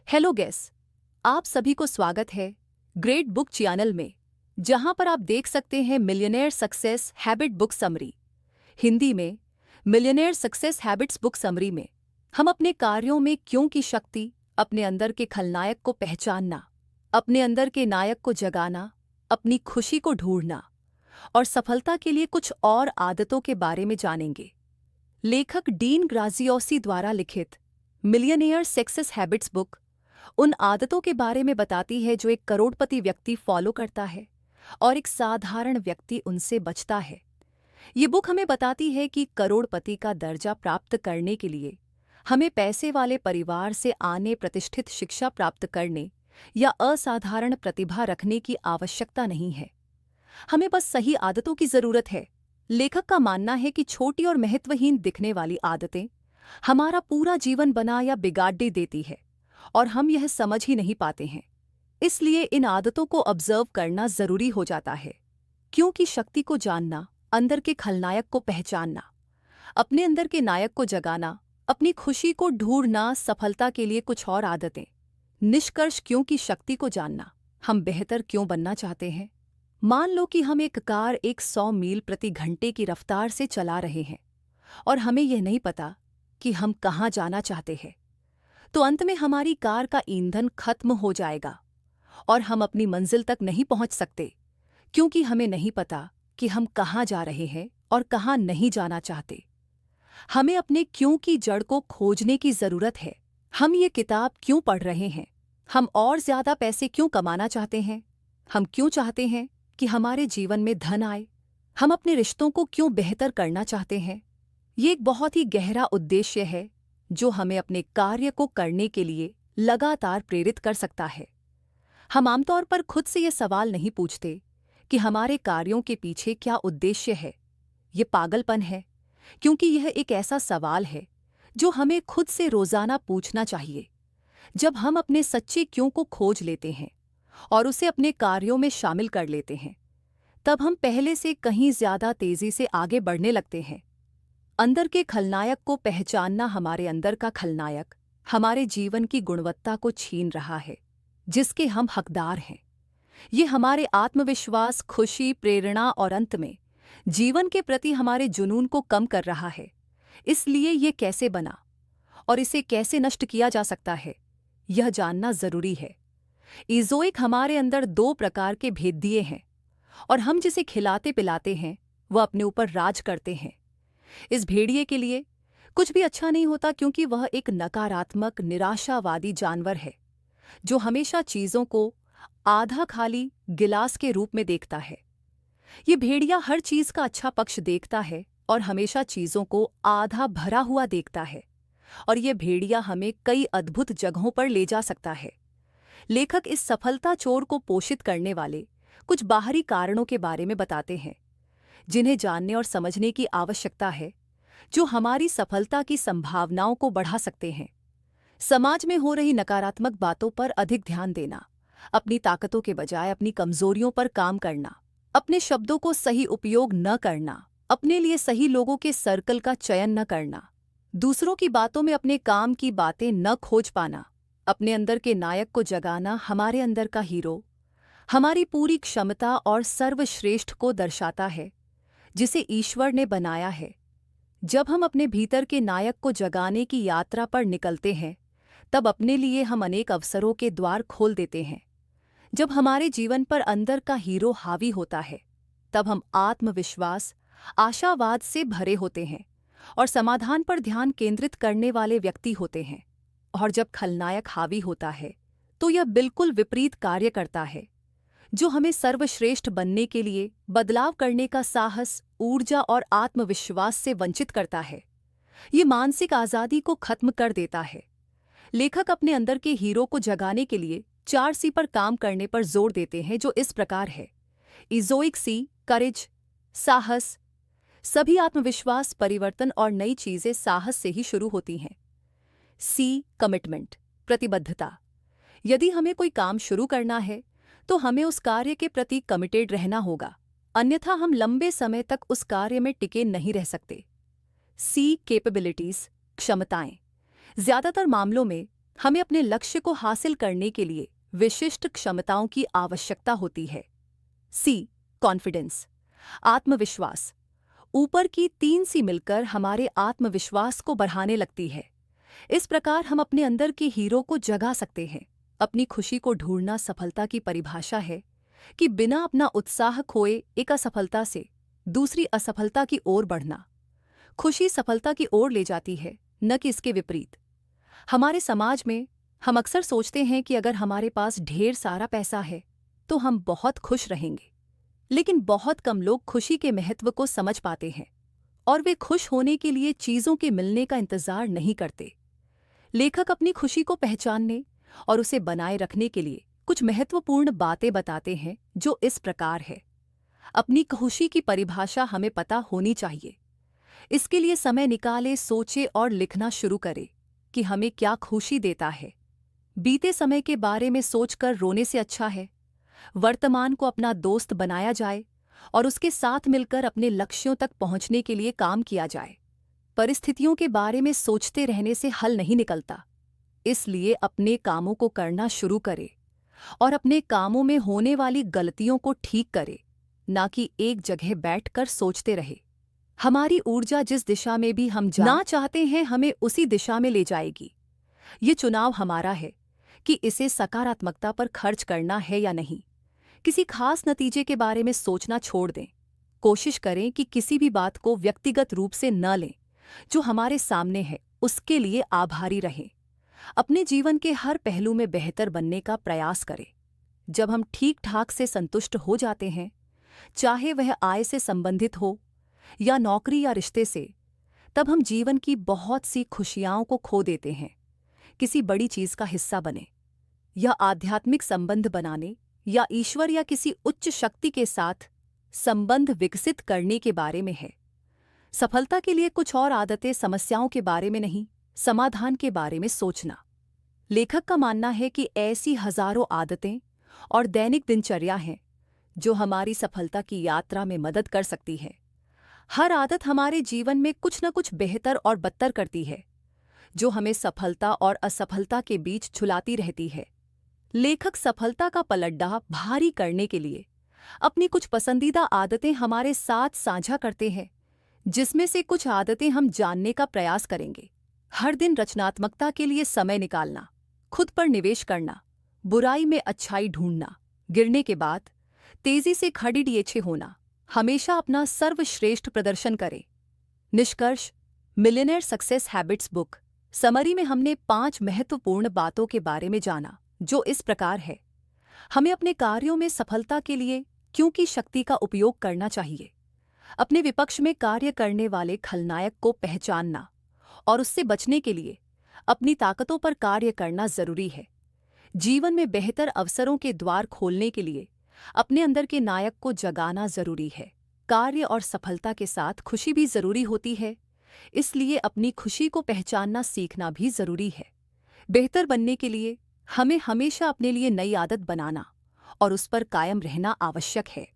Hello guess, आप सभी को स्वागत है ग्रेट बुक चैनल में, जहां पर आप देख सकते हैं millionaire success habit book summary. Hindi में millionaire success habits book summary में हम अपने कार्यों में क्यों की शक्ति, अपने अंदर के खलनायक को पहचानना, अपने अंदर के नायक को जगाना, अपनी खुशी को ढूंढना और सफलता के लिए कुछ और आदतों के बारे में जानेंगे। लेखक डीन ग्राजियोसी द्वारा लिखित मिलियनेयर सक्सेस हैबिट्स बुक उन आदतों के बारे में बताती है जो एक करोड़पति व्यक्ति फॉलो करता है और एक साधारण व्यक्ति उनसे बचता है। ये बुक हमें बताती है कि करोड़पति का दर्जा प्राप्त करने के लिए हमें पैसे वाले परिवार से आने, प्रतिष्ठित शिक्षा प्राप्त करने या असाधारण प्रतिभा रखने की आवश्यकता नहीं है। हमें बस सही आदतों की जरूरत है। लेखक का मानना है कि छोटी और महत्वहीन दिखने वाली आदतें हमारा पूरा जीवन बना या बिगाड़ देती है और हम यह समझ ही नहीं पाते हैं। इसलिए इन आदतों को ऑब्जर्व करना जरूरी हो जाता है, क्योंकि शक्ति को जानना, अंदर के खलनायक को पहचानना, अपने अंदर के नायक को जगाना, अपनी खुशी को ढूंढना, सफलता के लिए कुछ और आदतें। निष्कर्ष, क्योंकि शक्ति को जानना, हम बेहतर क्यों बनना चाहते हैं। मान लो कि हम एक कार 100 मील प्रति घंटे की रफ्तार से चला रहे हैं और हमें यह नहीं पता कि हम कहाँ जाना चाहते हैं, तो अंत में हमारी कार का ईंधन खत्म हो जाएगा और हम अपनी मंजिल तक नहीं पहुंच सकते, क्योंकि हमें नहीं पता कि हम कहाँ जा रहे हैं और कहाँ नहीं जाना चाहते। हमें अपने क्यों की जड़ को खोजने की जरूरत है। हम ये किताब क्यों पढ़ रहे हैं, हम और ज्यादा पैसे क्यों कमाना चाहते हैं, हम क्यों चाहते हैं कि हमारे जीवन में धन आए, हम अपने रिश्तों को क्यों बेहतर करना चाहते हैं। ये एक बहुत ही गहरा उद्देश्य है जो हमें अपने कार्य को करने के लिए लगातार प्रेरित कर सकता है। हम आमतौर पर खुद से ये सवाल नहीं पूछते कि हमारे कार्यों के पीछे क्या उद्देश्य है। ये पागलपन है, क्योंकि यह एक ऐसा सवाल है जो हमें खुद से रोजाना पूछना चाहिए। जब हम अपने सच्चे क्यों को खोज लेते हैं और उसे अपने कार्यों में शामिल कर लेते हैं, तब हम पहले से कहीं ज्यादा तेजी से आगे बढ़ने लगते हैं। अंदर के खलनायक को पहचानना, हमारे अंदर का खलनायक हमारे जीवन की गुणवत्ता को छीन रहा है जिसके हम हकदार हैं। ये हमारे आत्मविश्वास, खुशी, प्रेरणा और अंत में जीवन के प्रति हमारे जुनून को कम कर रहा है। इसलिए ये कैसे बना और इसे कैसे नष्ट किया जा सकता है, यह जानना जरूरी है। ईज़ोइक हमारे अंदर 2 प्रकार के भेद दिए हैं और हम जिसे खिलाते पिलाते हैं वह अपने ऊपर राज करते हैं। इस भेड़िए के लिए कुछ भी अच्छा नहीं होता, क्योंकि वह एक नकारात्मक, निराशावादी जानवर है जो हमेशा चीजों को आधा खाली गिलास के रूप में देखता है। ये भेड़िया हर चीज का अच्छा पक्ष देखता है और हमेशा चीजों को आधा भरा हुआ देखता है, और ये भेड़िया हमें कई अद्भुत जगहों पर ले जा सकता है। लेखक इस सफलता चोर को पोषित करने वाले कुछ बाहरी कारणों के बारे में बताते हैं जिन्हें जानने और समझने की आवश्यकता है, जो हमारी सफलता की संभावनाओं को बढ़ा सकते हैं। समाज में हो रही नकारात्मक बातों पर अधिक ध्यान देना, अपनी ताकतों के बजाय अपनी कमजोरियों पर काम करना, अपने शब्दों को सही उपयोग न करना, अपने लिए सही लोगों के सर्कल का चयन न करना, दूसरों की बातों में अपने काम की बातें न खोज पाना, अपने अंदर के नायक को जगाना हमारे अंदर का हीरो, हमारी पूरी क्षमता और सर्वश्रेष्ठ को दर्शाता है जिसे ईश्वर ने बनाया है। जब हम अपने भीतर के नायक को जगाने की यात्रा पर निकलते हैं, तब अपने लिए हम अनेक अवसरों के द्वार खोल देते हैं। जब हमारे जीवन पर अंदर का हीरो हावी होता है, तब हम आत्मविश्वास, आशावाद से भरे होते हैं और समाधान पर ध्यान केंद्रित करने वाले व्यक्ति होते हैं। और जब खलनायक हावी होता है, तो यह बिल्कुल विपरीत कार्य करता है, जो हमें सर्वश्रेष्ठ बनने के लिए बदलाव करने का साहस, ऊर्जा और आत्मविश्वास से वंचित करता है। ये मानसिक आज़ादी को खत्म कर देता है। लेखक अपने अंदर के हीरो को जगाने के लिए 4 सी पर काम करने पर जोर देते हैं, जो इस प्रकार है। ईज़ोइक सी, करेज, साहस। सभी आत्मविश्वास, परिवर्तन और नई चीजें साहस से ही शुरू होती हैं। सी, कमिटमेंट, प्रतिबद्धता। यदि हमें कोई काम शुरू करना है तो हमें उस कार्य के प्रति कमिटेड रहना होगा, अन्यथा हम लंबे समय तक उस कार्य में टिके नहीं रह सकते। सी, कैपेबिलिटीज, क्षमताएं। ज्यादातर मामलों में हमें अपने लक्ष्य को हासिल करने के लिए विशिष्ट क्षमताओं की आवश्यकता होती है। सी, कॉन्फिडेंस, आत्मविश्वास। ऊपर की 3 सी मिलकर हमारे आत्मविश्वास को बढ़ाने लगती है। इस प्रकार हम अपने अंदर के हीरो को जगा सकते हैं। अपनी खुशी को ढूंढना सफलता की परिभाषा है कि बिना अपना उत्साह खोए एक असफलता से दूसरी असफलता की ओर बढ़ना। खुशी सफलता की ओर ले जाती है, न कि इसके विपरीत। हमारे समाज में हम अक्सर सोचते हैं कि अगर हमारे पास ढेर सारा पैसा है तो हम बहुत खुश रहेंगे, लेकिन बहुत कम लोग खुशी के महत्व को समझ पाते हैं और वे खुश होने के लिए चीज़ों के मिलने का इंतजार नहीं करते। लेखक अपनी खुशी को पहचानने और उसे बनाए रखने के लिए कुछ महत्वपूर्ण बातें बताते हैं, जो इस प्रकार है। अपनी खुशी की परिभाषा हमें पता होनी चाहिए। इसके लिए समय निकाले, सोचे और लिखना शुरू करें कि हमें क्या खुशी देता है। बीते समय के बारे में सोचकर रोने से अच्छा है वर्तमान को अपना दोस्त बनाया जाए और उसके साथ मिलकर अपने लक्ष्यों तक पहुंचने के लिए काम किया जाए। परिस्थितियों के बारे में सोचते रहने से हल नहीं निकलता, इसलिए अपने कामों को करना शुरू करे और अपने कामों में होने वाली गलतियों को ठीक करे, ना कि एक जगह बैठकर सोचते रहे। हमारी ऊर्जा जिस दिशा में भी हम जाना चाहते हैं हमें उसी दिशा में ले जाएगी। ये चुनाव हमारा है कि इसे सकारात्मकता पर खर्च करना है या नहीं। किसी खास नतीजे के बारे में सोचना छोड़ दें। कोशिश करें कि किसी भी बात को व्यक्तिगत रूप से न लें। जो हमारे सामने है उसके लिए आभारी रहें। अपने जीवन के हर पहलू में बेहतर बनने का प्रयास करें। जब हम ठीक ठाक से संतुष्ट हो जाते हैं, चाहे वह आय से संबंधित हो या नौकरी या रिश्ते से, तब हम जीवन की बहुत सी खुशियाओं को खो देते हैं। किसी बड़ी चीज का हिस्सा बने, या आध्यात्मिक संबंध बनाने या ईश्वर या किसी उच्च शक्ति के साथ संबंध विकसित करने के बारे में है। सफलता के लिए कुछ और आदतें समस्याओं के बारे में नहीं, समाधान के बारे में सोचना। लेखक का मानना है कि ऐसी हजारों आदतें और दैनिक दिनचर्या हैं जो हमारी सफलता की यात्रा में मदद कर सकती है। हर आदत हमारे जीवन में कुछ न कुछ बेहतर और बदतर करती है, जो हमें सफलता और असफलता के बीच झुलाती रहती है। लेखक सफलता का पलड़ा भारी करने के लिए अपनी कुछ पसंदीदा आदतें हमारे साथ साझा करते हैं, जिसमें से कुछ आदतें हम जानने का प्रयास करेंगे। हर दिन रचनात्मकता के लिए समय निकालना, खुद पर निवेश करना, बुराई में अच्छाई ढूंढना, गिरने के बाद तेजी से खड़ीडीछे होना, हमेशा अपना सर्वश्रेष्ठ प्रदर्शन करें। निष्कर्ष, millionaire success habits book summary में हमने 5 महत्वपूर्ण बातों के बारे में जाना, जो इस प्रकार है। हमें अपने कार्यों में सफलता के लिए क्योंकि शक्ति का उपयोग करना चाहिए। अपने विपक्ष में कार्य करने वाले खलनायक को पहचानना और उससे बचने के लिए अपनी ताकतों पर कार्य करना जरूरी है। जीवन में बेहतर अवसरों के द्वार खोलने के लिए अपने अंदर के नायक को जगाना जरूरी है। कार्य और सफलता के साथ खुशी भी जरूरी होती है, इसलिए अपनी खुशी को पहचानना सीखना भी जरूरी है। बेहतर बनने के लिए हमें हमेशा अपने लिए नई आदत बनाना और उस पर कायम रहना आवश्यक है।